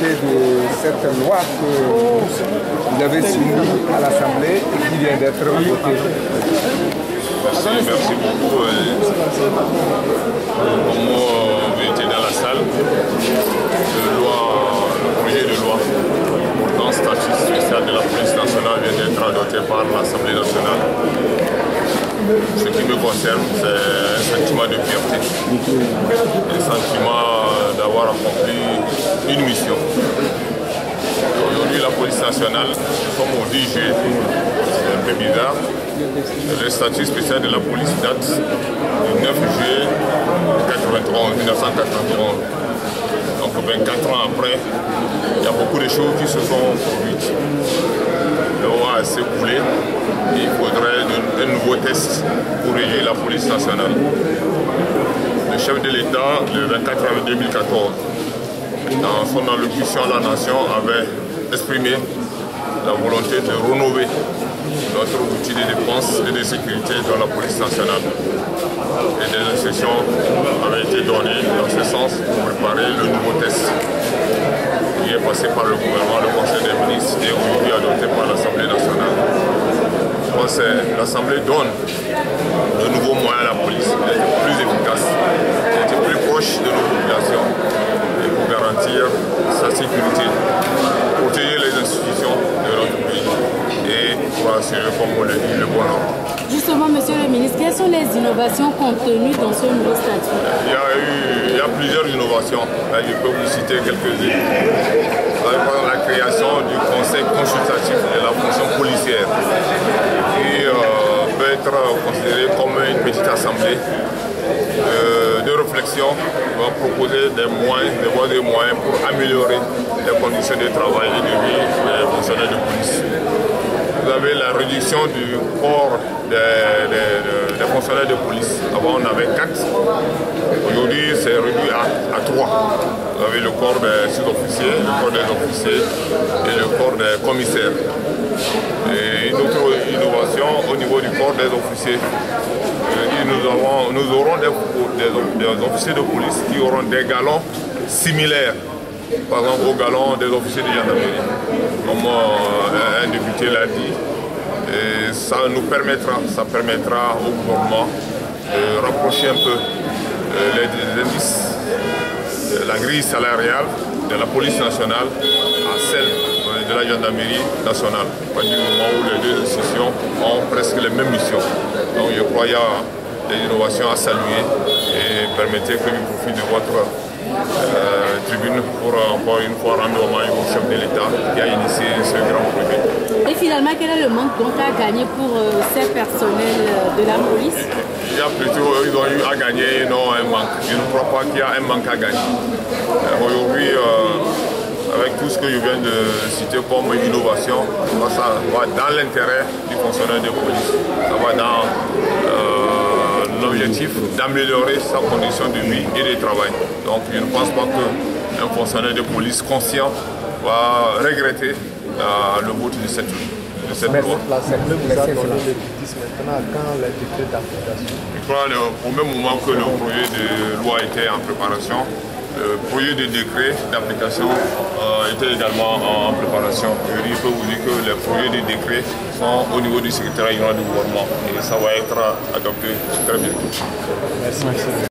discuter de cette loi qu'il avait soumise à l'Assemblée et qui vient d'être votée. Merci beaucoup. Comme vous étiez dans la salle, le projet de loi portant statut spécial de la police nationale vient d'être adopté par l'Assemblée nationale. Ce qui me concerne, c'est un sentiment de fierté, un sentiment d'avoir accompli une mission. Aujourd'hui, la police nationale, nous sommes au 10 juillet, c'est un peu bizarre. Le statut spécial de la police date du 9 juillet 1991. Donc 24 ans après, il y a beaucoup de choses qui se sont produites. Le roi s'est écoulé. Il faudrait un nouveau test pour régir la police nationale. Le chef de l'État, le 24 avril 2014, dans son allocution à la nation, avait exprimé la volonté de rénover notre outil de défense et de sécurité dans la police nationale. Et des instructions avaient été données dans ce sens pour préparer le nouveau test qui est passé par le gouvernement, le Conseil des ministres et aujourd'hui adopté par l'Assemblée nationale. Je pense que l'Assemblée donne de nouveaux moyens à la police d'être plus efficace, d'être plus proche de nos populations et pour garantir sa sécurité, protéger les institutions de notre pays et pour assurer, comme on le dit, le bon ordre. Justement, monsieur le ministre, quelles sont les innovations contenues dans ce nouveau statut? Il y a plusieurs innovations. Je peux vous citer quelques-unes. Par exemple, la création du conseil consultatif de la fonction policière, qui peut être considéré comme une petite assemblée de réflexion, qui va proposer des moyens pour améliorer les conditions de travail et de vie des fonctionnaires de police. Vous avez la réduction du corps des fonctionnaires de police. Avant, on avait 4. Aujourd'hui, c'est réduit à 3. Vous avez le corps des sous-officiers, le corps des officiers et le corps des commissaires. Et une autre innovation au niveau du corps des officiers. Nous aurons des officiers de police qui auront des galons similaires, par exemple aux galons des officiers de gendarmerie, comme un député l'a dit. Et ça permettra au gouvernement de rapprocher un peu les indices, la grille salariale de la police nationale à celle de la gendarmerie nationale, du moment où les deux institutions ont presque les mêmes missions. Donc je crois qu'il y a des innovations à saluer et permettez que je profite de votre tribune pour encore une fois rendre hommage au chef de l'État qui a initié ce grand projet. Et finalement, quel est le manque donc à gagner pour ces personnels de la police? Il y a plutôt, ils ont eu à gagner, non un manque. Je ne crois pas qu'il y a un manque à gagner. Aujourd'hui, avec tout ce que je viens de citer comme innovation, ça va dans l'intérêt du fonctionnaire de police. Ça va dans l'objectif d'améliorer sa condition de vie et de travail. Donc je ne pense pas qu'un fonctionnaire de police conscient va regretter le vote de cette loi. L'Assemblée vous a donné le bénéfice maintenant quand les décrets d'application. Je crois au même moment que le projet de loi était en préparation, le projet de décret d'application était également en préparation. Je peux vous dire que les projets de décret sont au niveau du secrétariat général du gouvernement et ça va être adopté très bientôt. Merci.